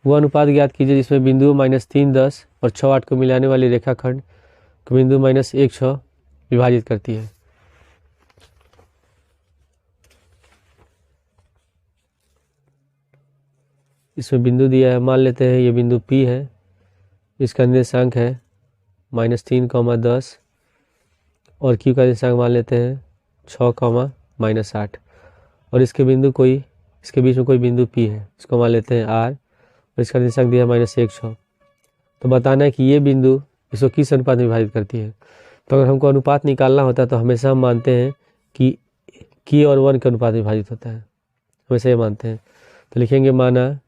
[SPEAKER 1] वह अनुपात ज्ञात कीजिए जिसमें बिंदु -3, 10 और 6, 8 को मिलाने वाली रेखाखंड को बिंदु -1, 6 विभाजित करती है। इसमें बिंदु दिया है, मान लेते हैं ये बिंदु P है, इसका निर्देशांक है -3, 10 और Q का निर्देशांक मान लेते हैं 6, -8, और इसके बीच में कोई बिंदु P है, इसको मान लेते हैं R, और इसका निर्देशांक दिया है -1, 6। तो बताना है कि ये बिंदु इसको किस अनुपात में विभाजित करती है। तो अगर हमको अनुपात निकालना होता है तो हमेशा हम मानते हैं कि K और 1 के अनुपात में विभाजित होता है, हमेशा ये मानते हैं। तो लिखेंगे माना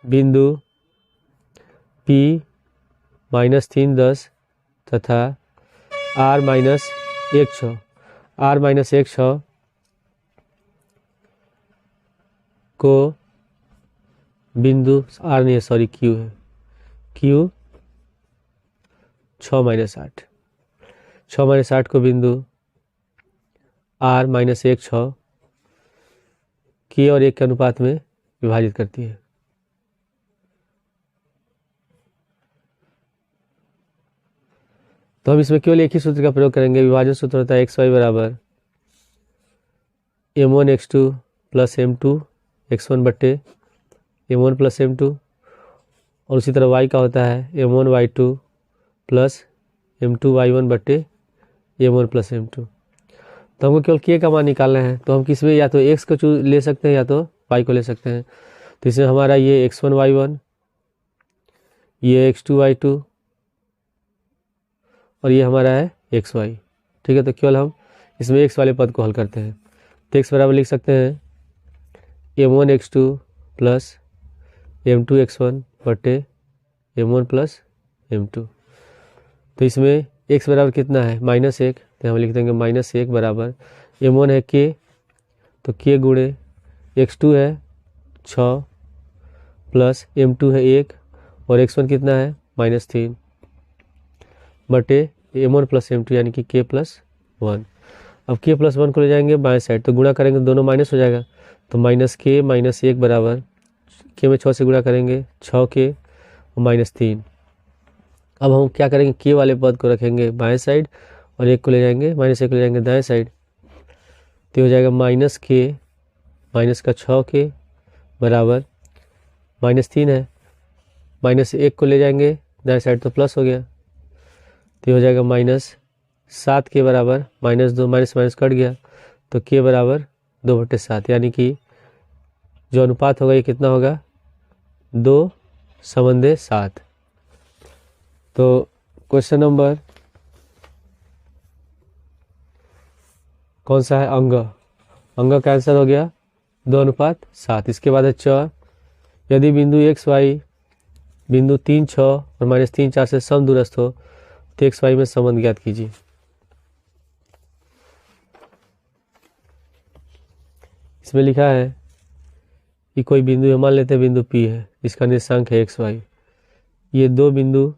[SPEAKER 1] बिंदु P -3, 10 तथा R -1, 6, R -1, 6 को बिंदु R नहीं है, सॉरी Q है, Q 6 -8, 6 -8 को बिंदु R -1, 6 K और 1 के अनुपात में विभाजित करती है। तो हम इसमें केवल एक ही सूत्र का प्रयोग करेंगे, विभाजन सूत्र होता है xy बराबर m1 x2 plus m2 x1 बट्टे m1 प्लस m2, और उसी तरह y का होता है m1 y2 plus m2 y1 बट्टे m1 प्लस m2। तो हमको केवल k का मान निकालना है, तो हम किसमें या तो x को ले सकते हैं या तो y को ले सकते हैं। तो इसमें हमारा ये x1 y1, ये x2 y2 और ये हमारा है xy, ठीक है। तो केवल हम इसमें x वाले पद को हल करते हैं, तो x बराबर लिख सकते हैं m1 x2 plus m2 x1 बटे m1 प्लस m2। तो इसमें x बराबर कितना है -1, तो हम लिख देंगे -1 बराबर m1 है k, तो k गुणे x2 है 6 प्लस m2 है 1 और x1 कितना है -3 बटे m1 प्लस m2 यानी कि k प्लस 1। अब k प्लस 1 को ले जाएंगे बाएं साइड, तो गुणा करेंगे दोनों माइनस हो जाएगा, तो -k -1 बराबर k में 6 से गुणा करेंगे 6k और -3। अब हम क्या करेंगे, k वाले पद को रखेंगे बाएं साइड और -1 को ले जाएंगे दाएं साइड, तो हो जाएगा -k -6k बराबर -3 है, -1 को ले जाएंगे दाएं साइड तो प्लस हो गया, तो हो जाएगा -7 के बराबर -2, माइनस कट गया, तो k बराबर 2/7, यानी कि जो अनुपात होगा ये कितना होगा 2:7। तो क्वेश्चन नंबर कौन सा है, अंग का आंसर हो गया 2:7। इसके बाद है च, यदि बिंदु xy बिंदु 3, 6 और -3, 4 से समदूरस्थ हो तो xy में संबंध ज्ञात कीजिए। इसमें लिखा है कि कोई बिंदु है, मान लेते हैं बिंदु P है, इसका निर्देशांक है xy। ये दो बिंदु,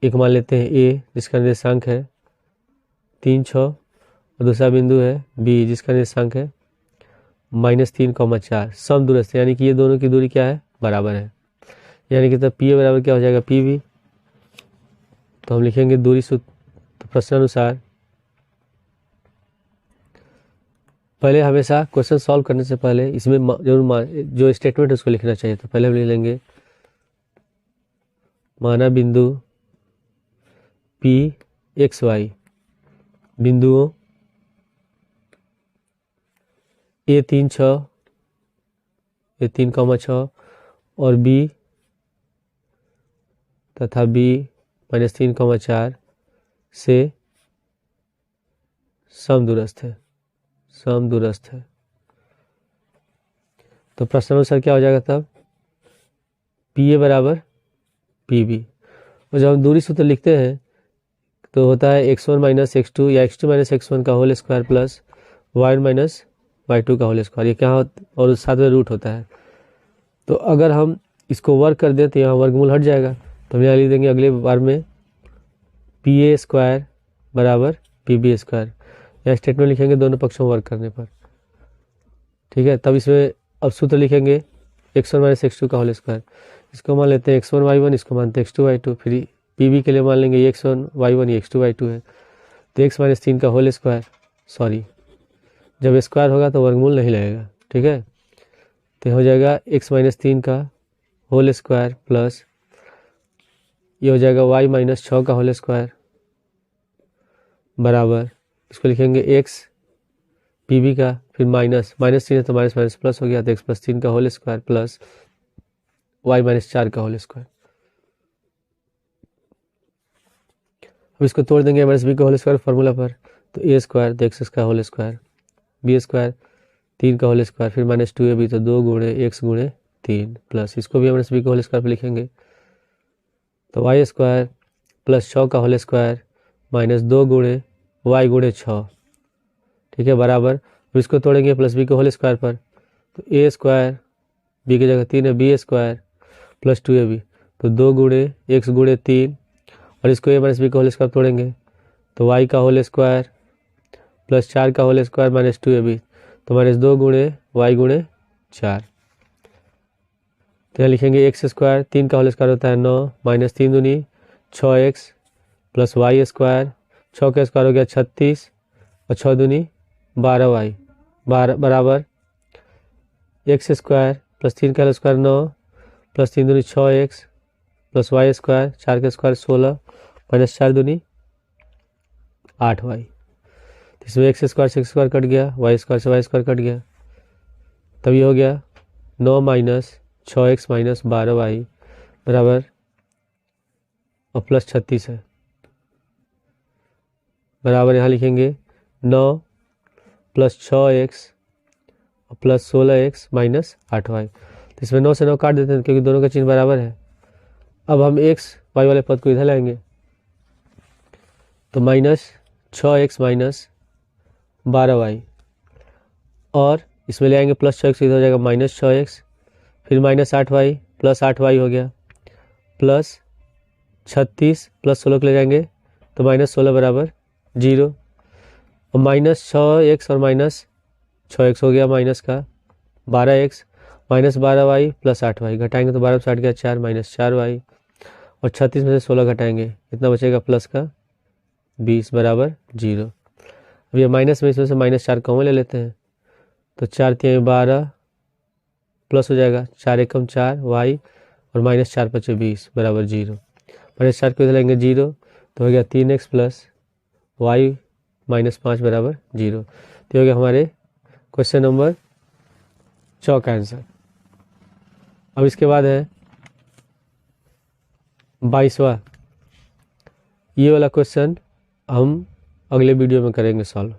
[SPEAKER 1] एक मान लेते हैं A जिसका निर्देशांक है 3, 6 और दूसरा बिंदु है B जिसका निर्देशांक है -3, 4 समदूरस्थ, यानी कि ये दोनों की दूरी क्या है, बराबर है। यानी कि तब पी ए बराबर क्या हो जाएगा, पी बी। तो हम लिखेंगे दूरी सूत्र। तो प्रश्नानुसार पहले हमेशा क्वेश्चन सॉल्व करने से पहले इसमें जरूर जो स्टेटमेंट है उसको लिखना चाहिए। तो पहले हम लिख लेंगे माना बिंदु पी एक्स वाई बिंदुओं ए 3 कॉमा 6 और बी तथा बी -3 कॉमा 4 से समदूरस्थ है। तो प्रश्नानुसार क्या हो जाएगा तब, पी ए बराबर पी बी। और जब हम दूरी सूत्र लिखते हैं तो होता है x1 माइनस x2 या x2 माइनस x1 का whole square plus y1 minus y2 का होल स्क्वायर। ये क्या और साथ में रूट होता है। तो अगर हम इसको वर्क कर दें तो यहाँ वर्गमूल हट जाएगा। तो हम यहाँ लिख देंगे अगले बार में पी ए स्क्वायर बराबर पी बी स्क्वायर। यहाँ स्टेटमेंट लिखेंगे दोनों पक्षों वर्क करने पर, ठीक है। तब इसमें अब सूत्र लिखेंगे x1 माइनस x2 का होल स्क्वायर। इसको मान लेते हैं x1 y1, इसको मानते हैं x2 y2। फिर पी बी के लिए मान लेंगे x1 y1 ये x2 y2 है। तो x माइनस 3 का होल स्क्वायर, सॉरी जब स्क्वायर होगा तो वर्गमूल नहीं लगेगा, ठीक है। तो हो जाएगा x माइनस 3 का होल स्क्वायर प्लस ये हो जाएगा y माइनस 6 का होल स्क्वायर बराबर, इसको लिखेंगे x पी बी का, फिर माइनस 3 है तो माइनस माइनस प्लस हो गया। तो x प्लस 3 का whole square plus y minus 4 का होल स्क्वायर। अब इसको तोड़ देंगे माइनस बी का होल स्क्वायर फार्मूला पर। तो ए स्क्वायर तो एक्स का होल स्क्वायर, बी स्क्वायर 3 का होल स्क्वायर, फिर माइनस 2 ए बी तो 2 गुणे एक्स गुणे 3 प्लस इसको भी माइनस बी का होल स्क्वायर पर लिखेंगे। तो वाई स्क्वायर प्लस 6 का होल स्क्वायर माइनस 2 गुणे वाई गुणे 6, ठीक है, बराबर। अब इसको तोड़ेंगे प्लस बी का होल स्क्वायर पर। तो ए स्क्वायर बी की जगह 3 है, B square plus 2 A B तो 2 गुणे एक्स गुणे 3 और इसको ए माइनस बी का होल स्क्वायर तोड़ेंगे तो वाई का होल स्क्वायर प्लस 4 का whole square minus 2 A B तो माइनस 2 गुणे वाई गुणे 4। तो यहाँ लिखेंगे एक्स स्क्वायर 3 का होल स्क्वायर होता है 9 माइनस 3 दूनी 6x प्लस वाई स्क्वायर 6 का स्क्वायर हो गया 36 और 6 दूनी 12y बराबर एक्स स्क्वायर प्लस 3 का होल स्क्वायर 9 प्लस 3 दूनी 6x प्लस वाई स्क्वायर 4 का स्क्वायर 16 माइनस 4 दूनी 8y। इसमें एक्स स्क्वायर से एक्स स्क्वायर कट गया, वाई स्क्वायर से वाई स्क्वायर कट गया, तब ये हो गया 9 माइनस 6x माइनस 12y बराबर और प्लस 36 है बराबर। यहाँ लिखेंगे 9 प्लस 6x और प्लस 16x माइनस 8y। तो इसमें 9 से 9 काट देते हैं क्योंकि दोनों का चिन्ह बराबर है। अब हम x y वाले पद को इधर लाएंगे तो माइनस 6x माइनस 12y और इसमें ले आएंगे प्लस 6x, इधर हो जाएगा माइनस 6x, फिर माइनस 8y प्लस 8y हो गया प्लस 36 प्लस 16 को ले जाएंगे तो माइनस 16 बराबर 0 और माइनस 6x और माइनस 6x हो गया माइनस का 12x minus 12y plus 8y घटाएंगे तो 12 से 8 गया 4 माइनस 4y और 36 में से 16 घटाएंगे कितना बचेगा प्लस का 20 बराबर 0। अब ये माइनस में इसमें से माइनस 4 कॉमन ले लेते हैं तो 4 3 12 प्लस हो जाएगा 4 एकम 4 y और माइनस 4 5 20 बराबर 0। माइनस 4 को इधर लेंगे 0 तो हो गया 3x प्लस y माइनस 5 बराबर 0। तो हो गया हमारे क्वेश्चन नंबर 4 का आंसर। अब इसके बाद है 22वां। ये वाला क्वेश्चन हम अगले वीडियो में करेंगे सॉल्व।